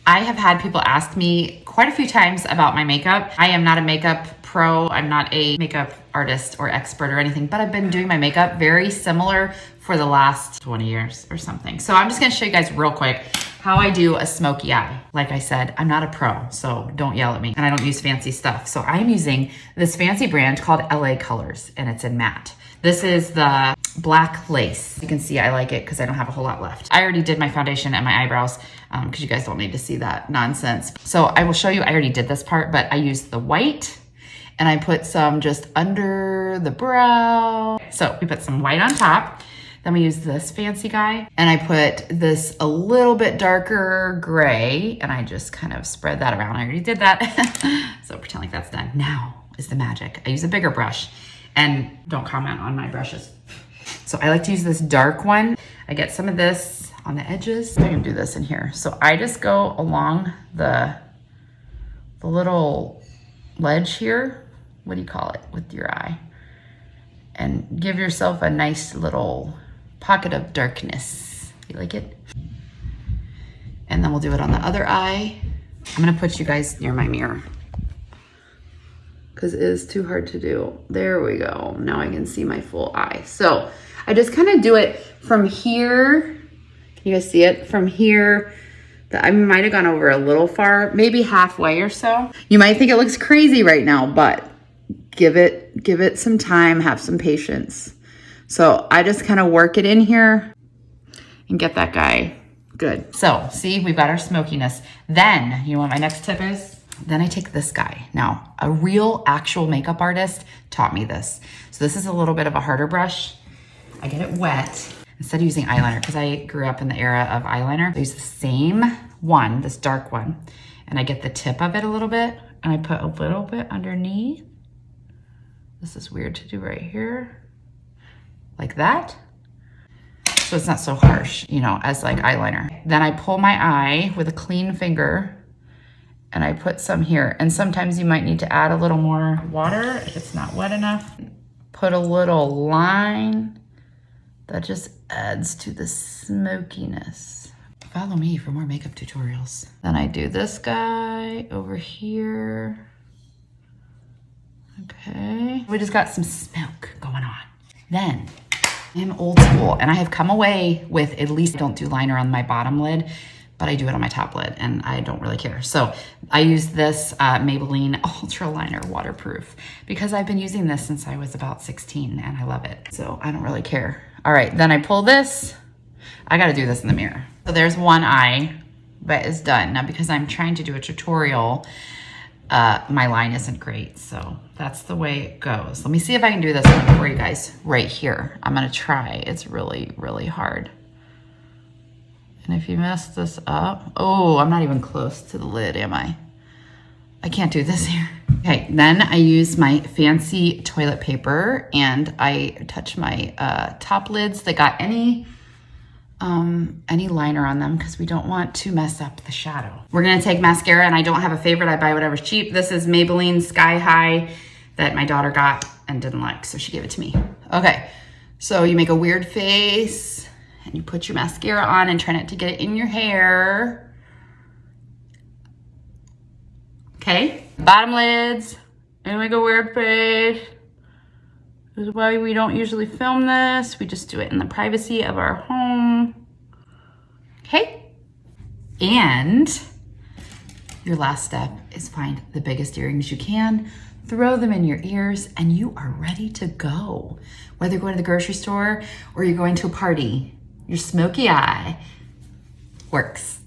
I have had people ask me quite a few times about my makeup. I am not a makeup pro. I'm not a makeup artist or expert or anything, but I've been doing my makeup very similar for the last 20 years or something. So I'm just gonna show you guys real quick how I do a smoky eye. Like I said, I'm not a pro, so don't yell at me. And I don't use fancy stuff. So I'm using this fancy brand called LA Colors, and it's in matte. This is the black lace. You can see I like it because I don't have a whole lot left. I already did my foundation and my eyebrows because you guys don't need to see that nonsense. So I will show you, I already did this part, but I used the white and I put some just under the brow. So we put some white on top. Then we use this fancy guy and I put this a little bit darker gray and I just kind of spread that around. I already did that. So pretend like that's done. Now is the magic. I use a bigger brush and don't comment on my brushes. So I like to use this dark one. I get some of this on the edges. I can do this in here. So I just go along the little ledge here. What do you call it with your eye? And give yourself a nice little pocket of darkness. You like it? And then we'll do it on the other eye. I'm gonna put you guys near my mirror because it is too hard to do. There we go. Now I can see my full eye. So I just kind of do it from here. Can you guys see it? From here, I might have gone over a little far, maybe halfway or so. You might think it looks crazy right now, but give it some time, have some patience. So I just kind of work it in here and get that guy good. So see, we've got our smokiness. Then, you know what my next tip is? Then I take this guy. Now, a real actual makeup artist taught me this. So this is a little bit of a harder brush. I get it wet instead of using eyeliner because I grew up in the era of eyeliner. I use the same one, this dark one, and I get the tip of it a little bit and I put a little bit underneath. This is weird to do right here, like that. So it's not so harsh, you know, as like eyeliner. Then I pull my eye with a clean finger and I put some here. And sometimes you might need to add a little more water if it's not wet enough. Put a little line that just adds to the smokiness. Follow me for more makeup tutorials. Then I do this guy over here. Okay, we just got some smoke going on. Then I'm old school and I have come away with, at least I don't do liner on my bottom lid, but I do it on my top lid and I don't really care. So I use this Maybelline Ultra Liner Waterproof because I've been using this since I was about 16 and I love it. So I don't really care. All right, then I pull this. I gotta do this in the mirror. So there's one eye that is done. Now because I'm trying to do a tutorial, my line isn't great. So that's the way it goes. Let me see if I can do this one for you guys right here. I'm gonna try. It's really, really hard. And if you mess this up, oh, I'm not even close to the lid, am I? I can't do this here. Okay, then I use my fancy toilet paper and I touch my top lids that got any liner on them because we don't want to mess up the shadow. We're gonna take mascara and I don't have a favorite. I buy whatever's cheap. This is Maybelline Sky High that my daughter got and didn't like, so she gave it to me. Okay, so you make a weird face and you put your mascara on and try not to get it in your hair. Okay, bottom lids, and make a weird face. This is why we don't usually film this. We just do it in the privacy of our home. Okay, and your last step is find the biggest earrings you can, throw them in your ears, and you are ready to go. Whether you're going to the grocery store or you're going to a party, your smoky eye works.